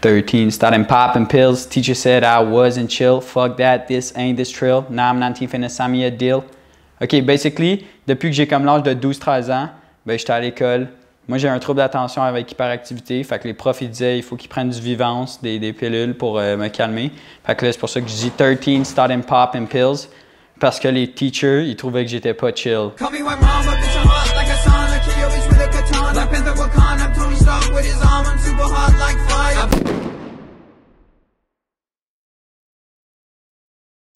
13, starting popping pills. Teacher said I wasn't chill. Fuck that, this ain't this trill. Now I'm not finna sign me a deal. OK, basically, depuis que j'ai comme l'âge de 12-13 ans, ben j'étais à l'école. Moi, j'ai un trouble d'attention avec hyperactivité. Fait que les profs, ils disaient il faut qu'ils prennent du Vivance, des pilules pour me calmer. Fait que là, c'est pour ça que je dis 13, starting popping pills. Parce que les teachers, ils trouvaient que j'étais pas chill.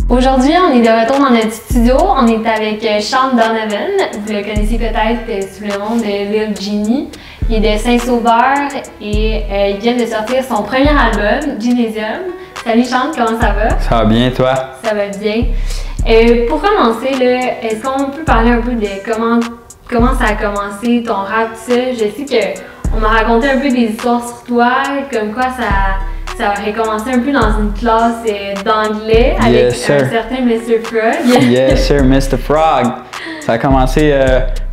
Aujourd'hui, on est de retour dans notre studio. On est avec Sean Donovan. Vous le connaissez peut-être sous le nom de Lil Genie. Il est de Saint-Sauveur et il vient de sortir son premier album, Genesium. Salut Sean, comment ça va? Ça va bien, toi? Ça va bien. Pour commencer, est-ce qu'on peut parler un peu de comment ça a commencé, ton rap, tout ça? Je sais qu'on m'a raconté un peu des histoires sur toi, comme quoi ça aurait commencé un peu dans une classe d'anglais avec un certain Mr. Frog. Yes sir, Mr. Frog. Ça a commencé,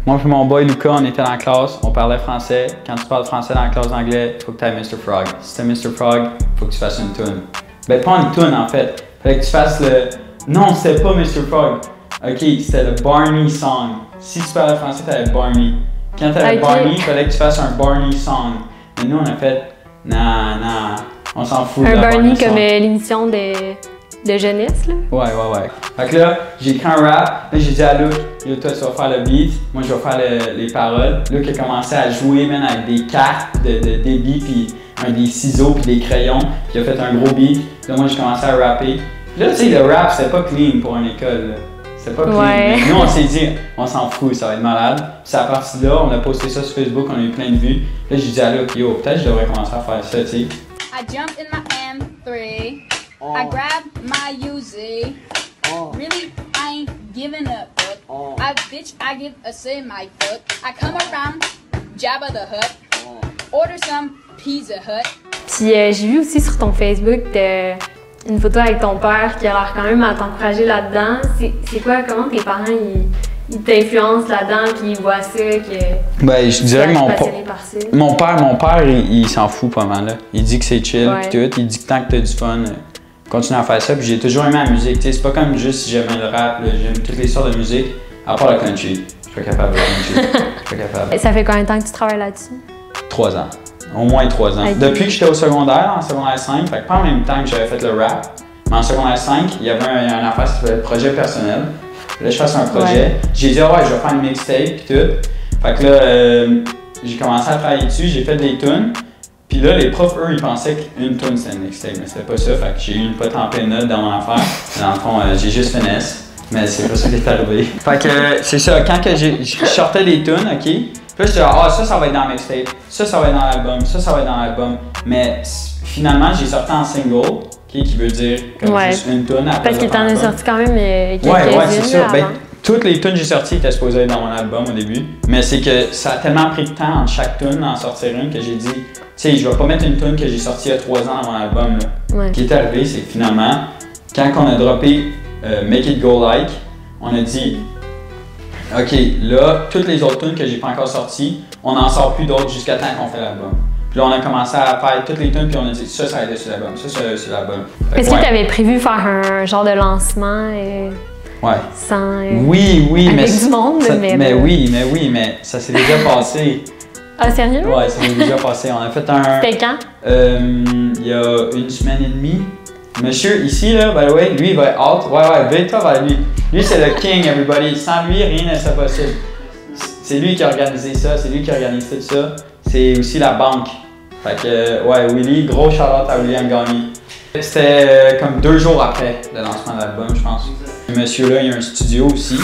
moi et mon boy Lucas, on était dans la classe, on parlait français. Quand tu parles français dans la classe d'anglais, il faut que tu aies Mr. Frog. Si tu as Mr. Frog, il faut que tu fasses une tune. Ben pas une tune en fait, il fallait que tu fasses le... Non, c'était pas Mr. Frog. OK, c'était le Barney song. Si tu parlais français, tu avais Barney. Quand tu avais Barney, il fallait que tu fasses un Barney song. Mais nous, on a fait, nah, on s'en fout. Un Barney comme l'émission de jeunesse, là? Ouais. Fait que là, j'ai écrit un rap. Là, j'ai dit à Luke, yo, toi, tu vas faire le beat. Moi, je vais faire les paroles. Luke a commencé à jouer, man, avec des cartes de débit, puis des ciseaux, puis des crayons. Puis il a fait un gros beat. Là, moi, j'ai commencé à rapper. Puis là, tu sais, le rap, c'était pas clean pour une école, là. C'était pas clean. Ouais. Mais nous, on s'est dit, on s'en fout, ça va être malade. Puis c'est à partir de là, on a posté ça sur Facebook, on a eu plein de vues. Là, j'ai dit à Luke, yo, peut-être que je devrais commencer à faire ça, tu sais. I jumped in my M3. I grabbed my Uzi. Really, I ain't giving up, but I give a say my foot. I come around Jabba the Hutt. Order some Pizza Hut. Puis j'ai vu aussi sur ton Facebook une photo avec ton père qui a l'air quand même à t'encourager là-dedans. C'est quoi, comment tes parents ils t'influencent là-dedans puis ils voient ça que... Ben, je dirais que mon père, il s'en fout pas mal, là. Il dit que c'est chill pis tout. Il dit que tant que t'as du fun, continue à faire ça. Puis j'ai toujours aimé la musique, tu sais. C'est pas comme juste si j'aimais le rap, j'aime toutes les sortes de musique, à part le country. Je suis pas capable de country. Je suis pas capable. Ça fait combien de temps que tu travailles là-dessus? 3 ans. Au moins 3 ans. Okay. Depuis que j'étais au secondaire, en secondaire 5, fait que pas en même temps que j'avais fait le rap, mais en secondaire 5, il y avait un affaire qui s'appelait projet personnel. Là, je fasse un projet. J'ai dit, ah ouais, je vais faire une mixtape et tout. Fait que là, j'ai commencé à travailler dessus, j'ai fait des tunes. Puis là, les profs, eux, ils pensaient qu'une tune c'était une mixtape, mais c'était pas ça. Fait que j'ai eu une pote en pleine note dans mon affaire. Dans le fond, j'ai juste finesse, mais c'est pas ça qui est arrivé. Fait que c'est ça, quand que je sortais des tunes, OK? Puis là, je disais, ah, ça va être dans la mixtape, ça va être dans l'album, ça va être dans l'album. Mais finalement, j'ai sorti en single, qui veut dire comme juste une tune. Parce que t'en as sorti quand même quelques-unes. Ouais, c'est ça. Ben, toutes les tunes que j'ai sorties étaient supposées être dans mon album au début. Mais c'est que ça a tellement pris de temps entre chaque tune d'en sortir une que j'ai dit, tu sais, je vais pas mettre une tune que j'ai sortie il y a 3 ans dans mon album. Là. Ce qui est arrivé, c'est que finalement, quand on a droppé Make It Go Like, on a dit, OK, là, toutes les autres tunes que j'ai pas encore sorties, on n'en sort plus d'autres jusqu'à temps qu'on fait l'album. Puis là, on a commencé à faire toutes les tunes, puis on a dit ça va être sur l'album, ça sur l'album. Est-ce que tu avais prévu faire un genre de lancement sans. Oui, avec mais. Du monde, mais ça s'est déjà passé. Ah, sérieux? Ouais, ça s'est déjà passé. On a fait un. C'était quand? Il y a 1 semaine et demie. Monsieur, ici, là, by the way, lui, il va être out. Ouais, vite-toi vers lui. Lui, c'est le king, everybody. Sans lui, rien n'est possible. C'est lui qui a organisé ça, c'est lui qui organise tout ça. C'est aussi la banque. Fait que, ouais, Willy, gros shout-out à William Gagné. C'était comme 2 jours après le lancement de l'album, je pense. Ce monsieur-là, il a un studio aussi.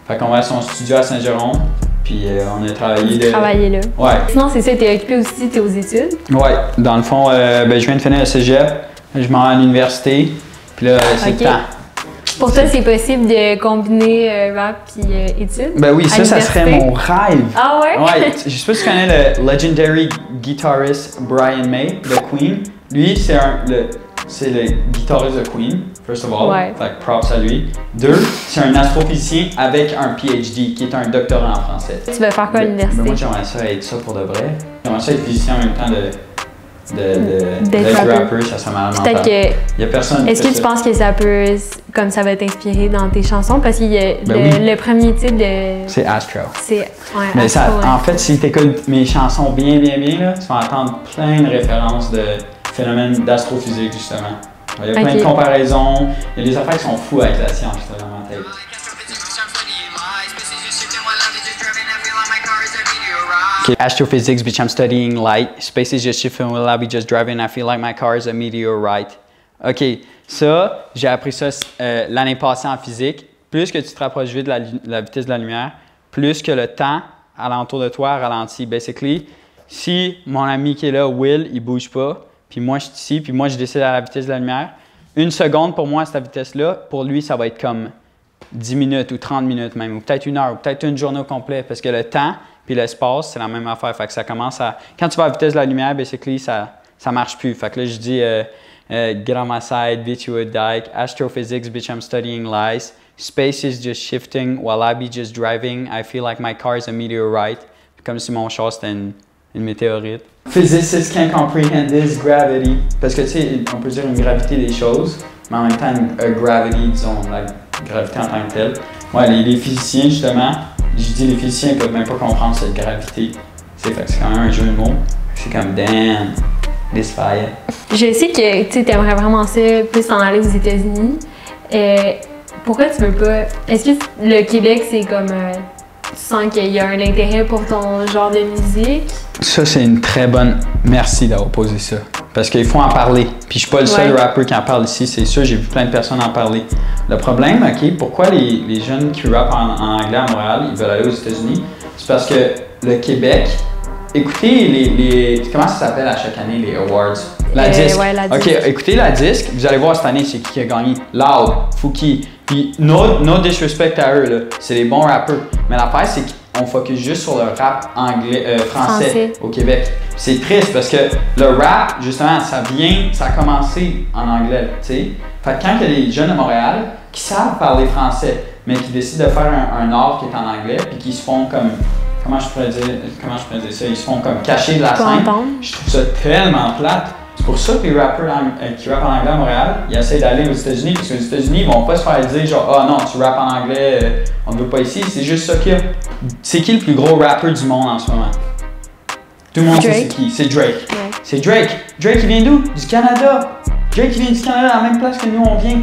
Fait qu'on va à son studio à Saint-Jérôme. Puis on a travaillé là. Travaillé là. Ouais. Sinon, c'est ça, t'es occupé aussi, t'es aux études? Ouais, dans le fond, je viens de finir le cégep. Je m'en vais à l'université. Puis là, c'est le temps. Pour toi, c'est possible de combiner rap et études? Ben oui, ça serait mon rêve. Ah ouais? Ouais, je sais pas si tu connais le legendary guitarist Brian May de Queen. Lui, c'est le guitariste de Queen, first of all. Ouais. Fait que props à lui. 2, c'est un astrophysicien avec un PhD, qui est un doctorat en français. Tu veux faire quoi à l'université? Ben moi, j'aimerais ça être ça pour de vrai. J'aimerais ça être physicien en même temps d'être rapper, ça serait malade mental. Il y a personne. Est-ce que tu penses que ça peut, comme ça va t'inspirer dans tes chansons? Parce qu'il y a le premier titre de... C'est Astro. Mais Astro, en fait, si tu écoutes mes chansons bien, là, tu vas entendre plein de références de phénomènes d'astrophysique, justement. Il y a plein de comparaisons. Il y a des affaires qui sont fous avec la science, justement, en tête. Okay. Astrophysics, bitch, I'm studying light. Space is just shifting, will I be just driving? I feel like my car is a meteorite. OK, ça, j'ai appris ça l'année passée en physique. Plus que tu te rapproches vite de la vitesse de la lumière, plus que le temps alentour de toi ralentit. Basically, si mon ami qui est là, Will, il bouge pas, puis moi je suis ici, puis moi je décide à la vitesse de la lumière, 1 seconde pour moi à cette vitesse-là, pour lui ça va être comme 10 minutes ou 30 minutes même, ou peut-être 1 heure, ou peut-être une journée au complet, parce que le temps puis l'espace, c'est la même affaire. Fait que ça commence à... Quand tu vas à la vitesse de la lumière, basically, ça marche plus. Fait que là, je dis get on my side, bitch, you a dyke. Astrophysics, bitch, I'm studying lies. Space is just shifting while I be just driving. I feel like my car is a meteorite. Comme si mon char, c'était une météorite. Physicists can't comprehend this gravity. Parce que, tu sais, on peut dire une gravité des choses, mais en même temps, une gravity, disons, la gravité en tant que telle. Ouais, les physiciens, justement, je dis les physiciens ne peuvent même pas comprendre cette gravité. C'est quand même un jeu de mots. C'est comme damn, this fire. Je sais que tu aimerais vraiment ça, plus t'en aller aux États-Unis. Pourquoi tu veux pas? Est-ce que le Québec, c'est comme. Tu sens qu'il y a un intérêt pour ton genre de musique? Ça, c'est une très bonne. Merci d'avoir posé ça. Parce qu'il faut en parler. Puis je suis pas le seul rappeur qui en parle ici, c'est sûr, j'ai vu plein de personnes en parler. Le problème, OK, pourquoi les jeunes qui rappent en anglais à Montréal, ils veulent aller aux États-Unis? C'est parce que le Québec, écoutez les comment ça s'appelle à chaque année, les awards? La disque. Ouais, la disque. OK, écoutez la disque, vous allez voir cette année, c'est qui a gagné. Loud, Fouki. Puis no disrespect à eux, là, c'est des bons rappeurs. Mais l'affaire, c'est qu'on focus juste sur le rap français au Québec. C'est triste parce que le rap, justement, ça a commencé en anglais, tu sais. Fait que quand il y a des jeunes de Montréal qui savent parler français, mais qui décident de faire un art qui est en anglais, puis qui se font comme, comment je pourrais dire ça, ils se font comme cacher de la scène. Je trouve ça tellement plate. C'est pour ça que les rappeurs qui rappent en anglais à Montréal, ils essaient d'aller aux États-Unis, parce qu'aux États-Unis, ils vont pas se faire dire genre, ah non, tu rappes en anglais, on ne veut pas ici. C'est juste ça qu'il y a. C'est qui le plus gros rappeur du monde en ce moment? Tout le monde sait c'est qui? C'est Drake. Ouais. C'est Drake. Drake, il vient d'où? Du Canada. Drake, il vient du Canada, à la même place que nous, on vient.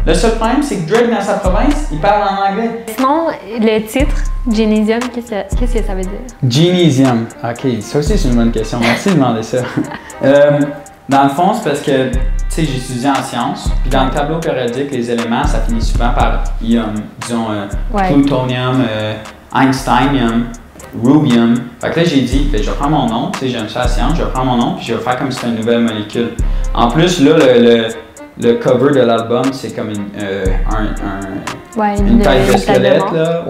Le seul problème, c'est que Drake, dans sa province, il parle en anglais. Sinon, le titre, Genesium, qu'est-ce que ça veut dire? Genesium. OK, ça aussi, c'est une bonne question. Merci de demander ça. Dans le fond, c'est parce que, tu sais, j'étudie en sciences, puis dans le tableau périodique, les éléments, ça finit souvent par ium, disons, plutonium, einsteinium, rubium. Fait que là, j'ai dit, je vais prendre mon nom, tu sais, j'aime ça la science, je vais prendre mon nom, puis je vais faire comme si c'était une nouvelle molécule. En plus, là, le cover de l'album, c'est comme une tête de squelette, là,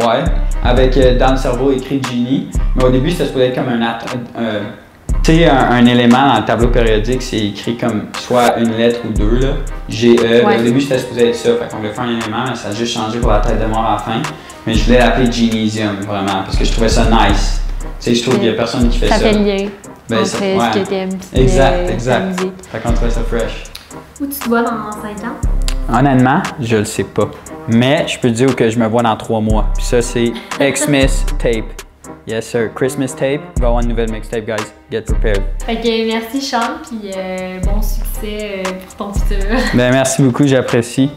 avec dans le cerveau écrit Genie. Mais au début, c'était supposé être comme tu sais, un élément dans le tableau périodique, c'est écrit comme soit une lettre ou deux, là. GE. Au début, c'était supposé être ça. Fait qu'on voulait faire un élément, mais ça a juste changé pour la tête de mort à la fin. Mais je voulais l'appeler Genesium, vraiment, parce que je trouvais ça nice. Tu sais, je trouve qu'il y a personne qui fait ça. Ça fait lien entre ce que t'aimes et exact. ta musique. Fait qu'on trouvait ça fresh. Où tu te vois dans 5 ans? Honnêtement, je le sais pas. Mais je peux te dire que je me vois dans 3 mois. Puis ça, c'est Xmas Tape. Yes, sir. Christmas Tape. Il va y avoir une nouvelle mixtape, guys. Get prepared. Fait que merci, Sean, puis bon succès pour ton futur. Ben, merci beaucoup, j'apprécie.